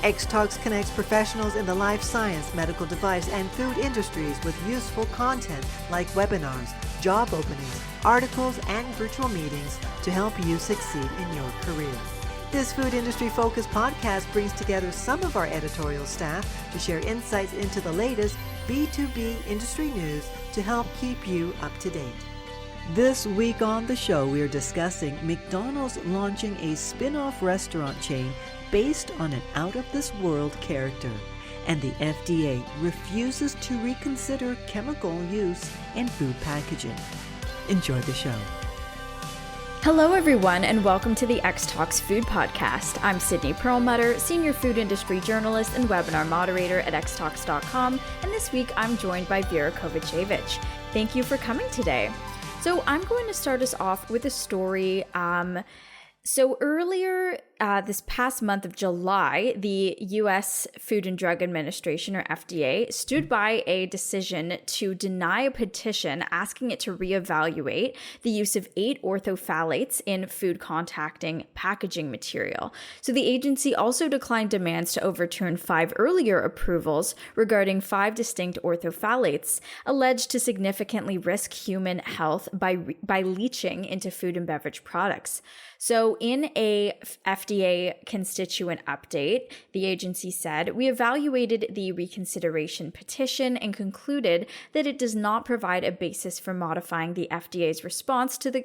X-Talks connects professionals in the life science, medical device, and food industries with useful content like webinars, job openings, articles, and virtual meetings to help you succeed in your career. This food industry-focused podcast brings together some of our editorial staff to share insights into the latest B2B industry news to help keep you up to date. This week on the show, we are discussing McDonald's launching a spin-off restaurant chain based on an out-of-this-world character, and the FDA refuses to reconsider chemical use in food packaging. Enjoy the show. Hello, everyone, and welcome to the X-Talks Food Podcast. I'm Sydney Perlmutter, Senior Food Industry Journalist and Webinar Moderator at xtalks.com, and this week I'm joined by Vera Kovacevic. Thank you for coming today. So I'm going to start us off with a story. So earlier this past month of July, the U.S. Food and Drug Administration, or FDA, stood by a decision to deny a petition asking it to reevaluate the use of 8 ortho-phthalates in food contacting packaging material. So the agency also declined demands to overturn 5 earlier approvals regarding 5 distinct ortho-phthalates alleged to significantly risk human health by leaching into food and beverage products. So in a FDA constituent update, the agency said, "We evaluated the reconsideration petition and concluded that it does not provide a basis for modifying the FDA's response to the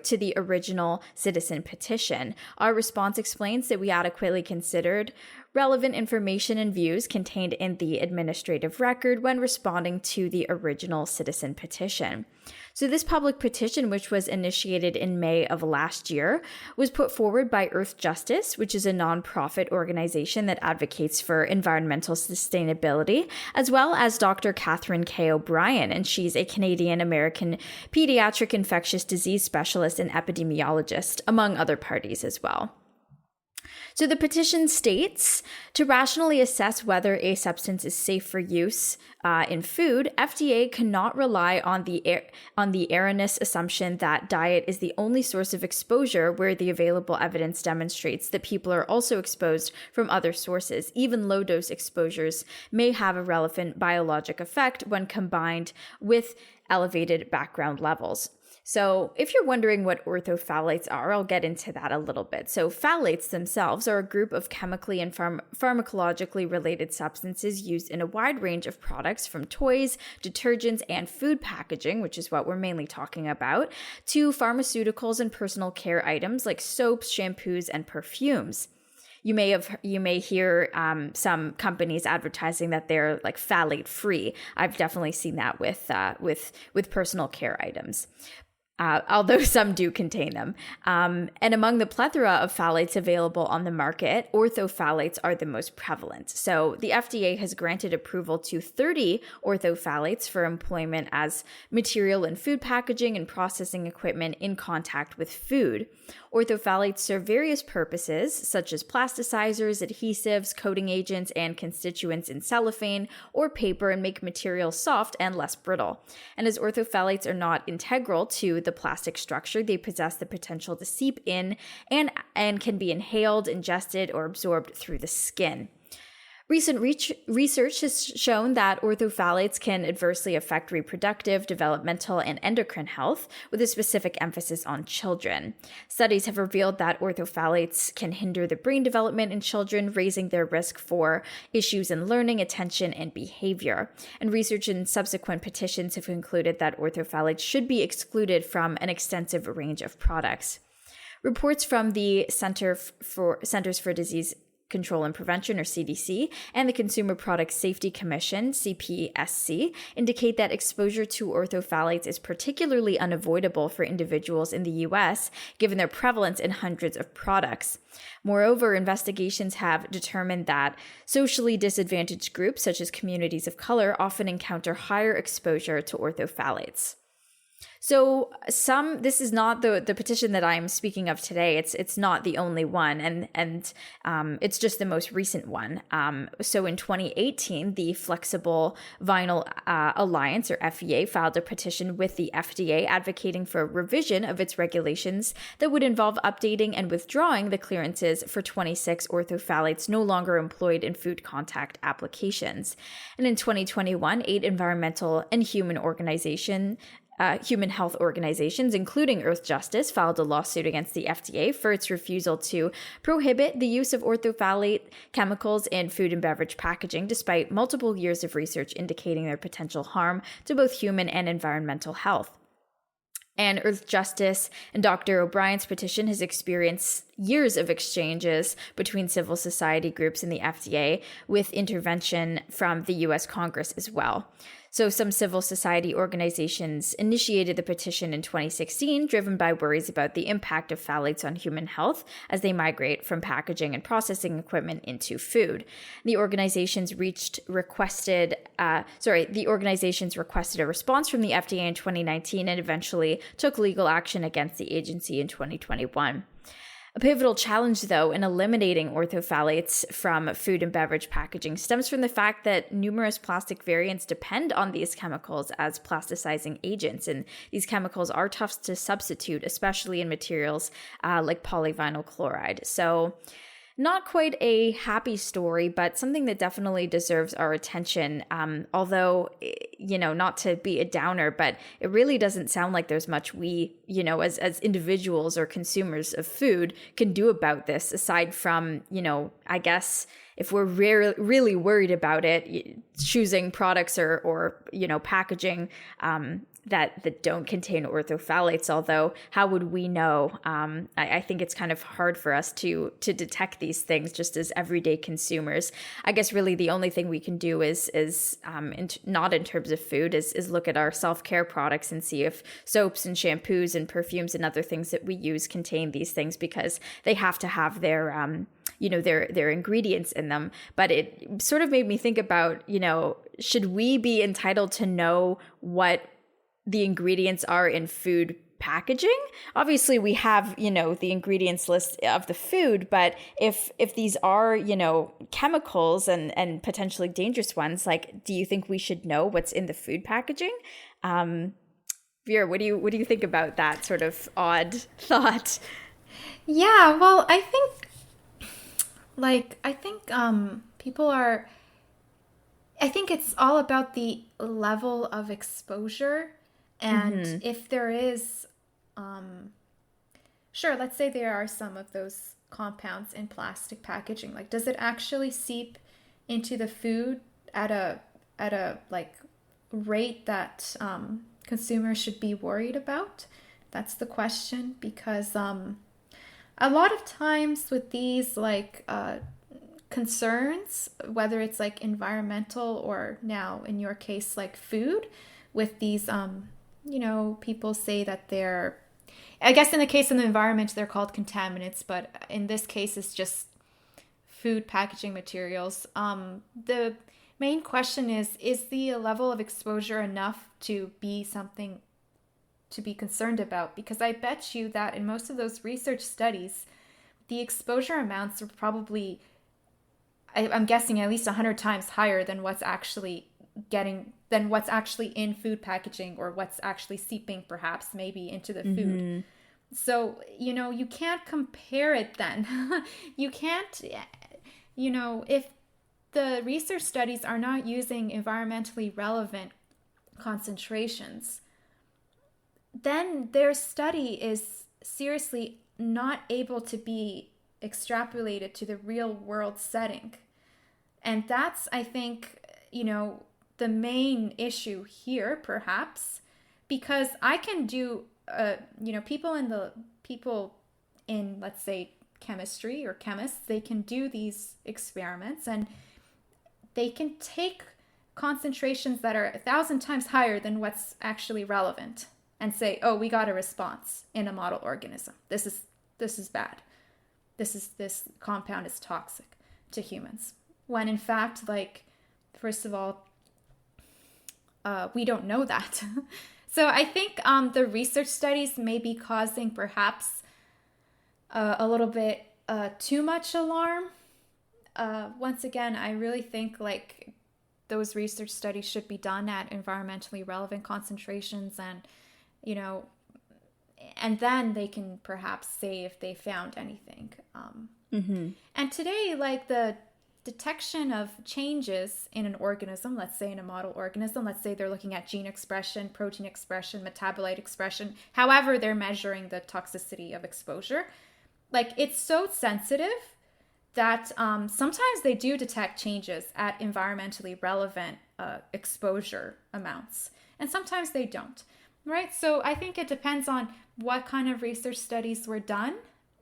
to the original citizen petition. Our response explains that we adequately considered relevant information and views contained in the administrative record when responding to the original citizen petition." So this public petition, which was initiated in May of last year, was put forward by Earth Justice, which is a nonprofit organization that advocates for environmental sustainability, as well as Dr. Catherine K. O'Brien, and she's a Canadian-American pediatric infectious disease specialist and epidemiologist, among other parties as well. So the petition states, to rationally assess whether a substance is safe for use in food, FDA cannot rely on the erroneous assumption that diet is the only source of exposure where the available evidence demonstrates that people are also exposed from other sources. Even low-dose exposures may have a relevant biologic effect when combined with elevated background levels. So if you're wondering what ortho-phthalates are, I'll get into that a little bit. So phthalates themselves are a group of chemically and pharmacologically related substances used in a wide range of products, from toys, detergents, and food packaging, which is what we're mainly talking about, to pharmaceuticals and personal care items like soaps, shampoos, and perfumes. You may hear some companies advertising that they're like phthalate free. I've definitely seen that with personal care items. Although some do contain them. And among the plethora of phthalates available on the market, ortho-phthalates are the most prevalent. So the FDA has granted approval to 30 ortho-phthalates for employment as material in food packaging and processing equipment in contact with food. Ortho-phthalates serve various purposes, such as plasticizers, adhesives, coating agents, and constituents in cellophane or paper, and make materials soft and less brittle. And as ortho-phthalates are not integral to the plastic structure, they possess the potential to seep in and can be inhaled, ingested, or absorbed through the skin. Recent research has shown that ortho-phthalates can adversely affect reproductive, developmental, and endocrine health, with a specific emphasis on children. Studies have revealed that ortho-phthalates can hinder the brain development in children, raising their risk for issues in learning, attention, and behavior. And research in subsequent petitions have concluded that ortho-phthalates should be excluded from an extensive range of products. Reports from the Centers for Disease Control and Prevention, or CDC, and the Consumer Product Safety Commission, CPSC, indicate that exposure to ortho-phthalates is particularly unavoidable for individuals in the U.S., given their prevalence in hundreds of products. Moreover, investigations have determined that socially disadvantaged groups, such as communities of color, often encounter higher exposure to ortho-phthalates. So this is not the petition that I'm speaking of today. It's not the only one, and it's just the most recent one. So in 2018, the Flexible Vinyl Alliance, or FVA, filed a petition with the FDA advocating for a revision of its regulations that would involve updating and withdrawing the clearances for 26 orthophthalates no longer employed in food contact applications. And in 2021, 8 environmental and human health organizations, including Earth Justice, filed a lawsuit against the FDA for its refusal to prohibit the use of orthophthalate chemicals in food and beverage packaging, despite multiple years of research indicating their potential harm to both human and environmental health. And Earth Justice and Dr. O'Brien's petition has experienced years of exchanges between civil society groups and the FDA, with intervention from the U.S. Congress as well. So some civil society organizations initiated the petition in 2016, driven by worries about the impact of phthalates on human health as they migrate from packaging and processing equipment into food. The organizations requested a response from the FDA in 2019 and eventually took legal action against the agency in 2021. A pivotal challenge, though, in eliminating orthophthalates from food and beverage packaging stems from the fact that numerous plastic variants depend on these chemicals as plasticizing agents, and these chemicals are tough to substitute, especially in materials like polyvinyl chloride. So, not quite a happy story, but something that definitely deserves our attention. Although, not to be a downer, but it really doesn't sound like there's much we, as individuals or consumers of food can do about this, aside from, I guess if we're really worried about it, choosing products or packaging that don't contain orthophthalates. Although, how would we know? I think it's kind of hard for us to detect these things just as everyday consumers. I guess really the only thing we can do is not in terms of food, is look at our self-care products and see if soaps and shampoos and perfumes and other things that we use contain these things, because they have to have their ingredients in them. But it sort of made me think about, should we be entitled to know what the ingredients are in food packaging? Obviously we have, the ingredients list of the food, but if these are, chemicals and potentially dangerous ones, like, do you think we should know what's in the food packaging? Vera, what do you think about that sort of odd thought? Yeah, well, I think it's all about the level of exposure. And if there is, sure, let's say there are some of those compounds in plastic packaging. Like, does it actually seep into the food at a rate that consumers should be worried about? That's the question, because a lot of times with these concerns, whether it's like environmental or now in your case like food, with these people say that they're, I guess in the case of the environment, they're called contaminants, but in this case, it's just food packaging materials. The main question is the level of exposure enough to be something to be concerned about? Because I bet you that in most of those research studies, the exposure amounts are probably, I'm guessing, at least 100 times higher than what's actually in food packaging, or what's actually seeping perhaps maybe into the food. So, you can't compare it then. You can't, if the research studies are not using environmentally relevant concentrations, then their study is seriously not able to be extrapolated to the real world setting. And that's, I think, the main issue here, perhaps, because I can do, people in, let's say, chemistry or chemists, they can do these experiments and they can take concentrations that are 1,000 times higher than what's actually relevant and say, oh, we got a response in a model organism. This is bad. This compound is toxic to humans. When in fact, first of all, we don't know that. So I think the research studies may be causing perhaps a little bit too much alarm. Once again, I really think like those research studies should be done at environmentally relevant concentrations, and and then they can perhaps say if they found anything. And today, like the detection of changes in an organism, let's say in a model organism, let's say they're looking at gene expression, protein expression, metabolite expression, however they're measuring the toxicity of exposure, like it's so sensitive that sometimes they do detect changes at environmentally relevant exposure amounts, and sometimes they don't, right? So I think it depends on what kind of research studies were done,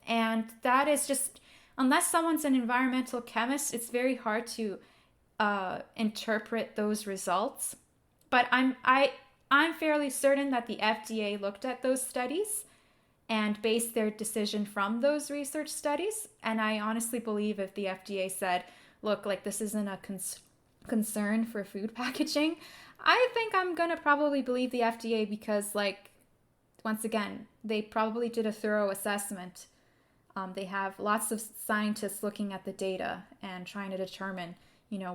and that is just, unless someone's an environmental chemist, it's very hard to interpret those results. But I'm fairly certain that the FDA looked at those studies and based their decision from those research studies. And I honestly believe if the FDA said, look, like this isn't a concern for food packaging, I think I'm going to probably believe the FDA because, like, once again, they probably did a thorough assessment. They have lots of scientists looking at the data and trying to determine,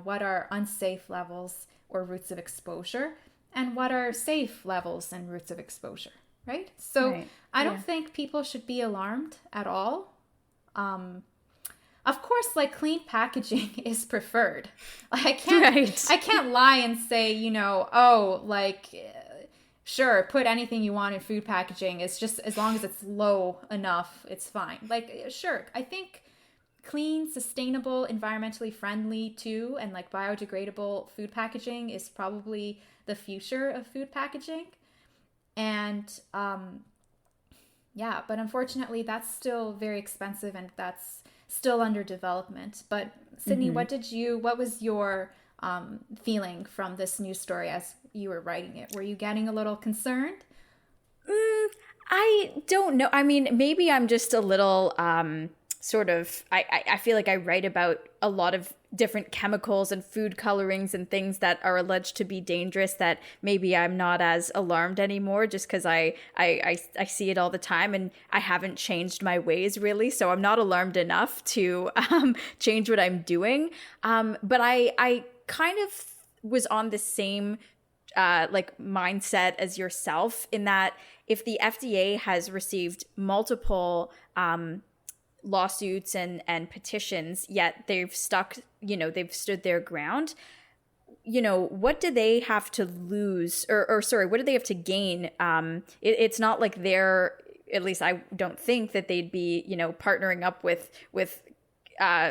what are unsafe levels or routes of exposure and what are safe levels and routes of exposure. Right? So right. I don't think people should be alarmed at all. Of course, like clean packaging is preferred. Like, I can't lie and say, sure, put anything you want in food packaging. It's just as long as it's low enough, it's fine. Like, sure, I think clean, sustainable, environmentally friendly too, and like biodegradable food packaging is probably the future of food packaging. And but unfortunately that's still very expensive and that's still under development. But Sydney, what was your feeling from this news story as you were writing it? Were you getting a little concerned? I don't know. I mean, maybe I'm just a little I feel like I write about a lot of different chemicals and food colorings and things that are alleged to be dangerous that maybe I'm not as alarmed anymore just because I see it all the time and I haven't changed my ways really. So I'm not alarmed enough to change what I'm doing. But I kind of was on the same mindset as yourself in that if the FDA has received multiple lawsuits and petitions, yet they've they've stood their ground, what do they have to lose or what do they have to gain? It's not like they're, at least I don't think that they'd be, partnering up with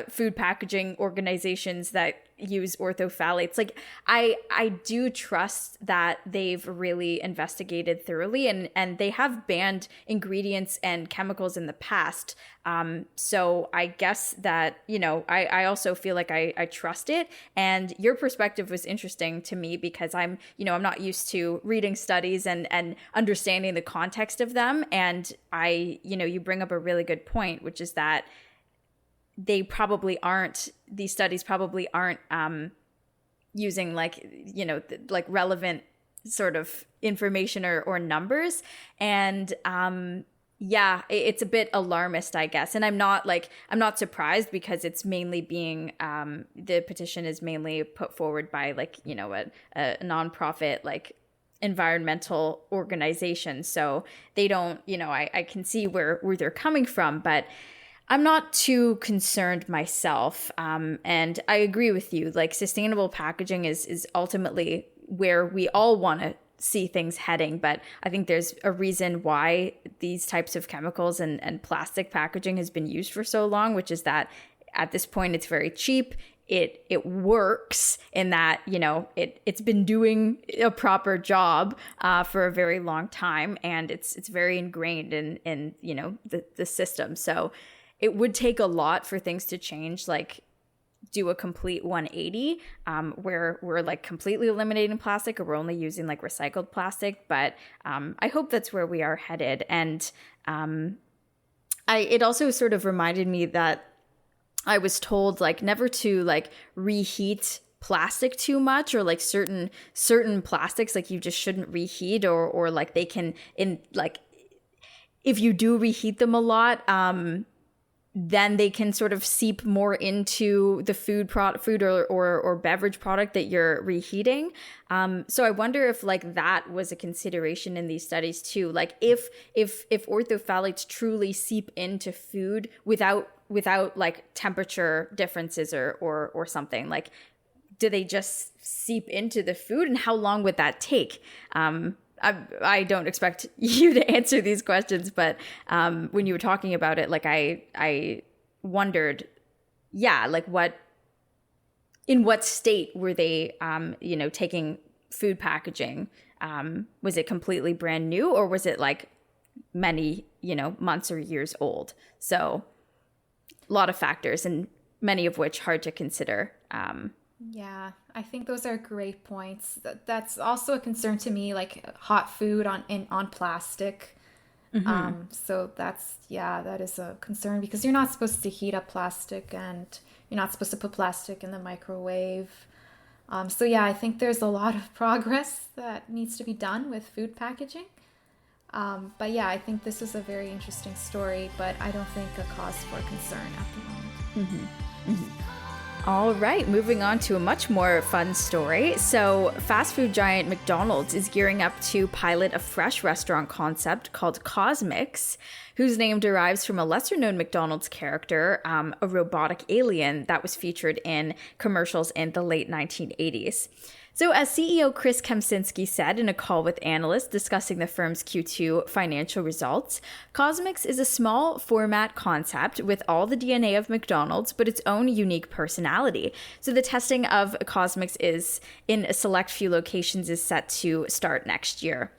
food packaging organizations that use ortho-phthalates. Like I do trust that they've really investigated thoroughly and they have banned ingredients and chemicals in the past. So I guess that, I also feel like I trust it. And your perspective was interesting to me because I'm not used to reading studies and understanding the context of them. And you bring up a really good point, which is that these studies probably aren't using relevant sort of information or numbers. And it's a bit alarmist, I guess. And I'm not surprised because it's mainly being, the petition is mainly put forward by a nonprofit, environmental organization. So they don't, I can see where they're coming from, but I'm not too concerned myself. And I agree with you. Sustainable packaging is ultimately where we all want to see things heading. But I think there's a reason why these types of chemicals and plastic packaging has been used for so long, which is that at this point it's very cheap. It works in that, it's been doing a proper job for a very long time. And it's very ingrained in the system. So it would take a lot for things to change, do a complete 180, where we're completely eliminating plastic or we're only using recycled plastic. But I hope that's where we are headed. And it also sort of reminded me that I was told never to reheat plastic too much, or like certain plastics like you just shouldn't reheat, or like they can, in like if you do reheat them a lot, then they can sort of seep more into the food or beverage product that you're reheating. So I wonder if like that was a consideration in these studies too. Like if orthophthalates truly seep into food without like temperature differences or something, like do they just seep into the food, and how long would that take? I don't expect you to answer these questions, but when you were talking about it, like I wondered, like in what state were they, taking food packaging? Was it completely brand new, or was it like many, months or years old? So a lot of factors, and many of which hard to consider. Yeah, I think those are great points. That's also a concern to me, like hot food on plastic. So that is a concern, because you're not supposed to heat up plastic, and you're not supposed to put plastic in the microwave. So yeah, I think there's a lot of progress that needs to be done with food packaging. But yeah, I think this is a very interesting story, but I don't think a cause for concern at the moment. All right, moving on to a much more fun story. So, fast food giant McDonald's is gearing up to pilot a fresh restaurant concept called Cosmix, whose name derives from a lesser-known McDonald's character, a robotic alien that was featured in commercials in the late 1980s. So, as CEO Chris Kempczinski said in a call with analysts discussing the firm's Q2 financial results, Cosmix is a small format concept with all the DNA of McDonald's, but its own unique personality. So, the testing of Cosmix is in a select few locations is set to start next year.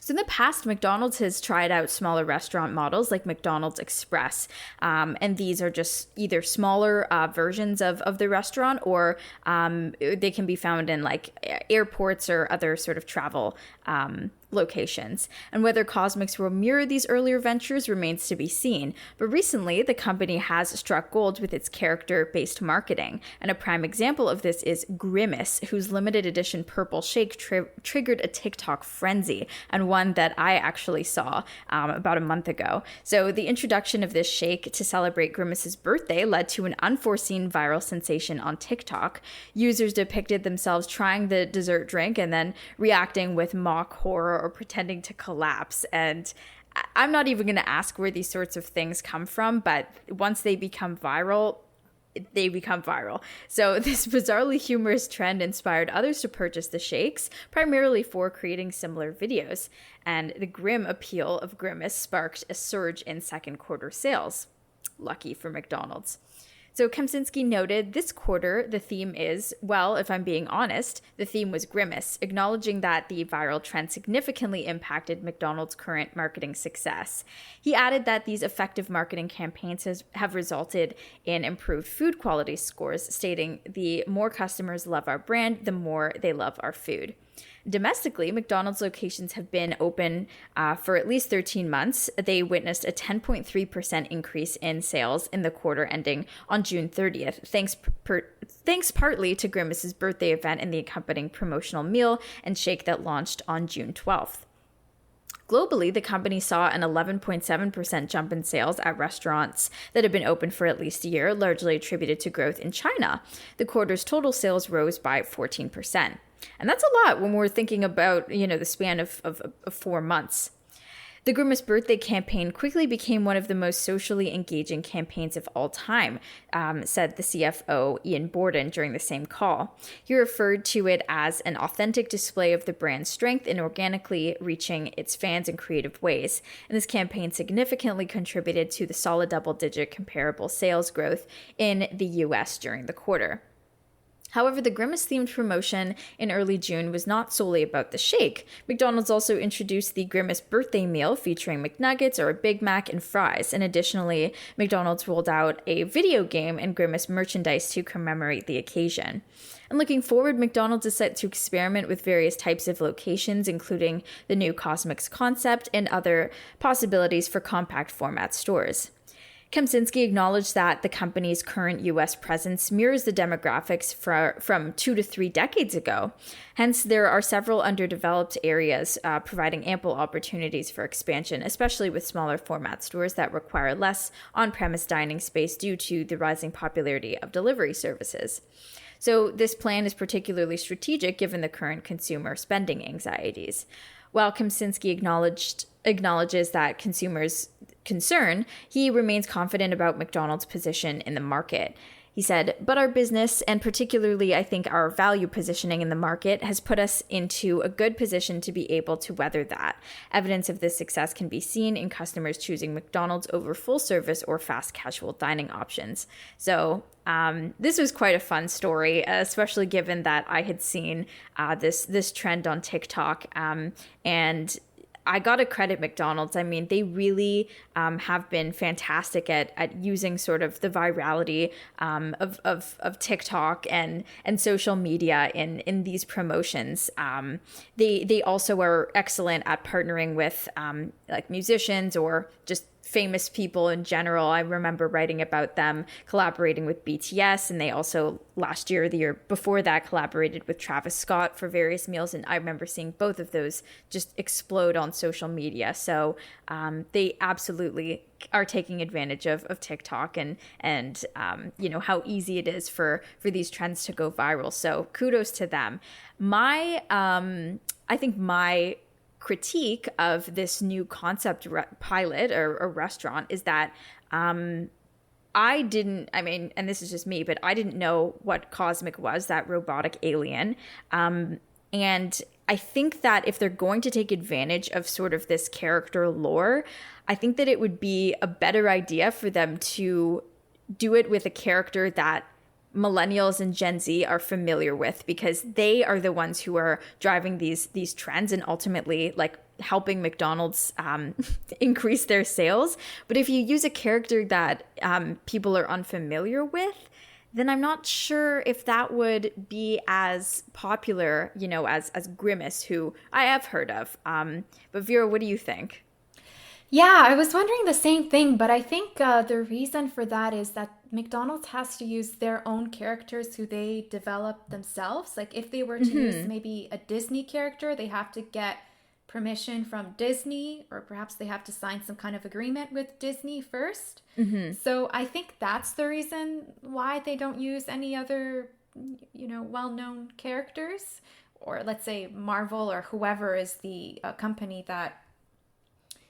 So in the past, McDonald's has tried out smaller restaurant models like McDonald's Express. And these are just either smaller versions of the restaurant, or they can be found in like airports or other sort of travel locations. And whether Cosmix will mirror these earlier ventures remains to be seen. But recently, the company has struck gold with its character-based marketing. And a prime example of this is Grimace, whose limited edition purple shake triggered a TikTok frenzy, and one that I actually saw about a month ago. So the introduction of this shake to celebrate Grimace's birthday led to an unforeseen viral sensation on TikTok. Users depicted themselves trying the dessert drink and then reacting with mock horror or pretending to collapse. And I'm not even going to ask where these sorts of things come from, but once they become viral, they become viral. So this bizarrely humorous trend inspired others to purchase the shakes, primarily for creating similar videos. And the grim appeal of Grimace sparked a surge in second quarter sales. Lucky for McDonald's. So Kempczinski noted this quarter, the theme is, well, if I'm being honest, the theme was Grimace, acknowledging that the viral trend significantly impacted McDonald's current marketing success. He added that these effective marketing campaigns have resulted in improved food quality scores, stating the more customers love our brand, the more they love our food. Domestically, McDonald's locations have been open for at least 13 months. They witnessed a 10.3% increase in sales in the quarter ending on June 30th, thanks partly to Grimace's birthday event and the accompanying promotional meal and shake that launched on June 12th. Globally, the company saw an 11.7% jump in sales at restaurants that have been open for at least a year, largely attributed to growth in China. The quarter's total sales rose by 14%. And that's a lot when we're thinking about, the span of 4 months. The Grimace birthday campaign quickly became one of the most socially engaging campaigns of all time, said the CFO Ian Borden during the same call. He referred to it as an authentic display of the brand's strength in organically reaching its fans in creative ways. And this campaign significantly contributed to the solid double-digit comparable sales growth in the U.S. during the quarter. However, the Grimace-themed promotion in early June was not solely about the shake. McDonald's also introduced the Grimace birthday meal featuring McNuggets or a Big Mac and fries. And additionally, McDonald's rolled out a video game and Grimace merchandise to commemorate the occasion. And looking forward, McDonald's is set to experiment with various types of locations, including the new Cosmix concept and other possibilities for compact format stores. Kemczynski acknowledged that the company's current U.S. presence mirrors the demographics from 2 to 3 decades ago. Hence, there are several underdeveloped areas providing ample opportunities for expansion, especially with smaller format stores that require less on-premise dining space due to the rising popularity of delivery services. So this plan is particularly strategic given the current consumer spending anxieties. While Kemczynski acknowledges that consumers' concern, he remains confident about McDonald's position in the market. He said, "But our business, and particularly I think our value positioning in the market, has put us into a good position to be able to weather that. Evidence of this success can be seen in customers choosing McDonald's over full service or fast casual dining options." So this was quite a fun story, especially given that I had seen this trend on TikTok, and I gotta credit McDonald's. I mean, they really have been fantastic at using sort of the virality of TikTok and social media in these promotions. They also are excellent at partnering with like musicians or just famous people in general. I remember writing about them collaborating with BTS, and they also last year, the year before that, collaborated with Travis Scott for various meals. And I remember seeing both of those just explode on social media. So they absolutely are taking advantage of TikTok and you know, how easy it is for these trends to go viral. So kudos to them. I think my critique of this new concept pilot or restaurant is that and this is just me, but I didn't know what Cosmic was, that robotic alien. And I think that if they're going to take advantage of sort of this character lore, I think that it would be a better idea for them to do it with a character that millennials and Gen Z are familiar with, because they are the ones who are driving these trends and ultimately like helping McDonald's increase their sales. But if you use a character that people are unfamiliar with, then I'm not sure if that would be as popular, you know, as Grimace, who I have heard of. But Vera, what do you think? Yeah, I was wondering the same thing, but I think the reason for that is that McDonald's has to use their own characters who they develop themselves. Like if they were to use maybe a Disney character, they have to get permission from Disney, or perhaps they have to sign some kind of agreement with Disney first. So I think that's the reason why they don't use any other, you know, well-known characters, or let's say Marvel or whoever is the company that,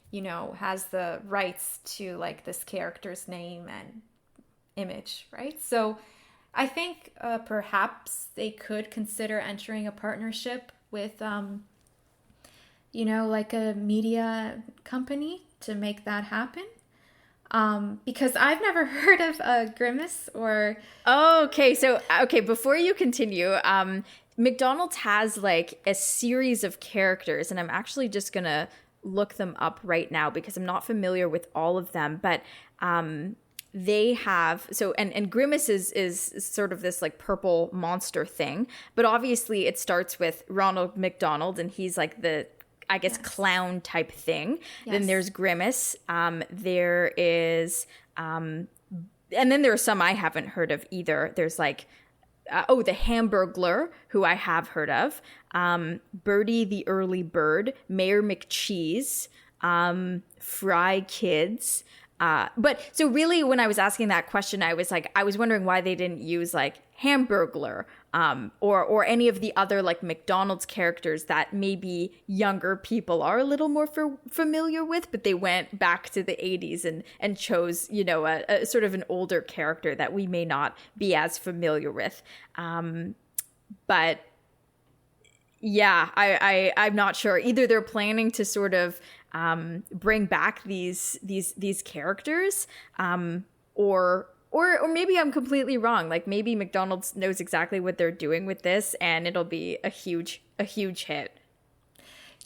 you know, has the rights to like this character's name and image, right? So I think perhaps they could consider entering a partnership with, you know, like a media company to make that happen. Because I've never heard of Grimace or... Okay, before you continue, McDonald's has like a series of characters, and I'm actually just gonna look them up right now because I'm not familiar with all of them, but they have, so and Grimace is sort of this like purple monster thing, but obviously it starts with Ronald McDonald, and he's like the, I guess, clown type thing. Then there's Grimace. There is and then there are some I haven't heard of either. There's like the Hamburglar, who I have heard of, Birdie the Early Bird, Mayor McCheese, Fry Kids. But so really when I was asking that question, I was wondering why they didn't use like Hamburglar or any of the other like McDonald's characters that maybe younger people are a little more familiar with, but they went back to the 80s and chose, you know, a sort of an older character that we may not be as familiar with. But yeah, I'm not sure. Either they're planning to sort of bring back these characters, or maybe I'm completely wrong. Like maybe McDonald's knows exactly what they're doing with this, and it'll be a huge hit.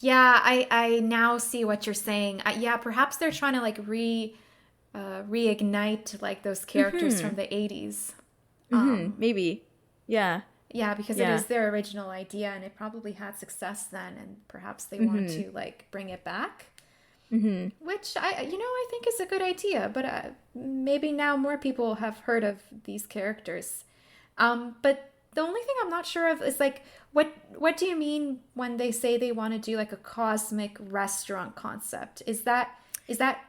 Yeah, I now see what you're saying. Yeah, perhaps they're trying to like reignite like those characters from the 80s. Maybe, yeah. Yeah, because it is their original idea, and it probably had success then, and perhaps they want to like bring it back. which I think is a good idea. But maybe now more people have heard of these characters. But the only thing I'm not sure of is like, what do you mean when they say they want to do like a cosmic restaurant concept? Is that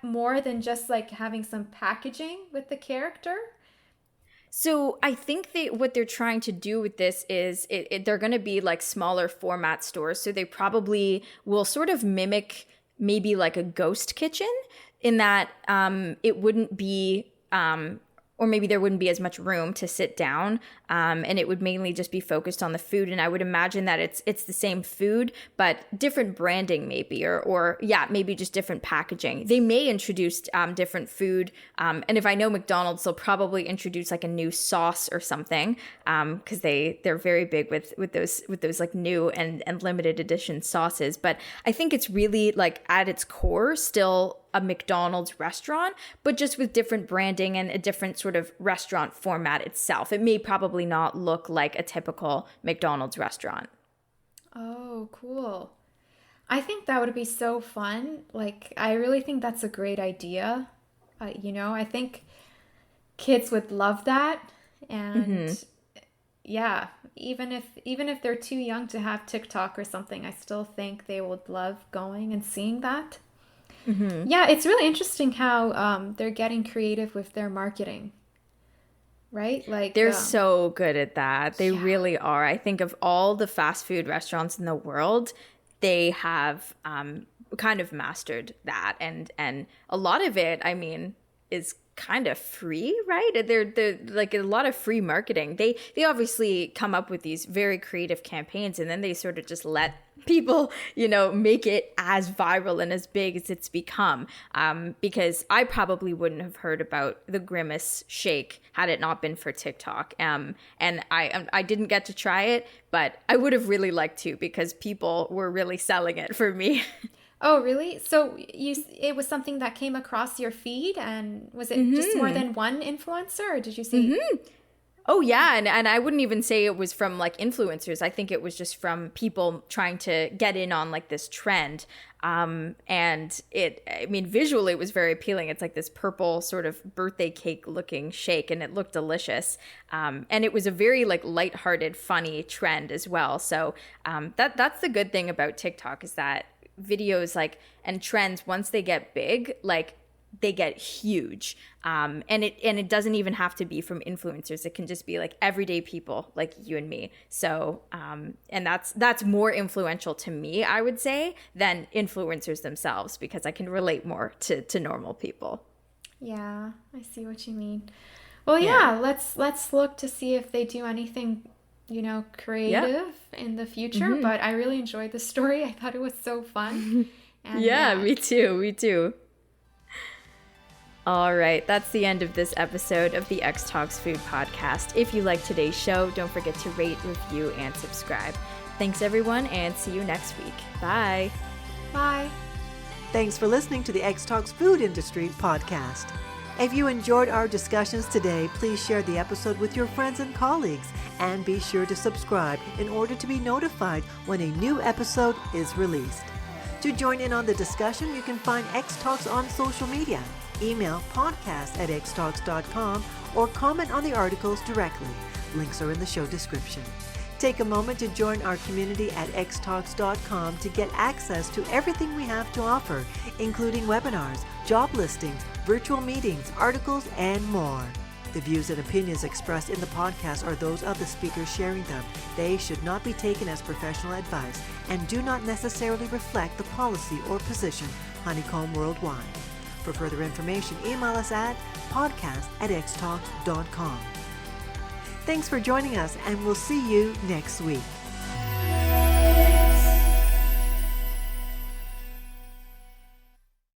more than just like having some packaging with the character? So I think what they're trying to do with this is they're going to be like smaller format stores. So they probably will sort of mimic maybe like a ghost kitchen in that it wouldn't be or maybe there wouldn't be as much room to sit down, and it would mainly just be focused on the food. And I would imagine that it's the same food, but different branding maybe, or maybe just different packaging. They may introduce different food, and if I know McDonald's, they'll probably introduce like a new sauce or something, because they're very big with those like new and limited edition sauces. But I think it's really like at its core still a McDonald's restaurant, but just with different branding and a different sort of restaurant format itself. It may probably not look like a typical McDonald's restaurant. Oh, cool. I think that would be so fun. Like, I really think that's a great idea. I think kids would love that. And yeah, even if they're too young to have TikTok or something, I still think they would love going and seeing that. Yeah, it's really interesting how they're getting creative with their marketing, right? Like they're so good at that. They really are. I think of all the fast food restaurants in the world, they have kind of mastered that, and a lot of it, I mean, is kind of free, right? They're like a lot of free marketing. They obviously come up with these very creative campaigns, and then they sort of just let people, make it as viral and as big as it's become. Because I probably wouldn't have heard about the Grimace shake had it not been for TikTok. And I didn't get to try it, but I would have really liked to, because people were really selling it for me. Oh, really? So it was something that came across your feed, and was it just more than one influencer, or did you see? Oh, yeah. And I wouldn't even say it was from like influencers. I think it was just from people trying to get in on like this trend. And visually it was very appealing. It's like this purple sort of birthday cake looking shake, and it looked delicious. And it was a very like lighthearted, funny trend as well. So that's the good thing about TikTok, is that videos like and trends, once they get big, like they get huge, and it doesn't even have to be from influencers. It can just be like everyday people like you and me. So and that's more influential to me, I would say, than influencers themselves, because I can relate more to normal people. Yeah, I see what you mean. Well, yeah, let's look to see if they do anything creative in the future. But I really enjoyed the story. I thought it was so fun. And me too. All right, that's the end of this episode of the X Talks Food Podcast. If you like today's show, don't forget to rate, review, and subscribe. Thanks, everyone, and see you next week. Bye. Bye. Thanks for listening to the X Talks Food Industry Podcast. If you enjoyed our discussions today, please share the episode with your friends and colleagues, and be sure to subscribe in order to be notified when a new episode is released. To join in on the discussion, you can find X Talks on social media. Email podcast@xtalks.com or comment on the articles directly. Links are in the show description. Take a moment to join our community at xtalks.com to get access to everything we have to offer, including webinars, job listings, virtual meetings, articles, and more. The views and opinions expressed in the podcast are those of the speakers sharing them. They should not be taken as professional advice and do not necessarily reflect the policy or position Honeycomb Worldwide. For further information, email us at podcast@xtalks.com. Thanks for joining us, and we'll see you next week.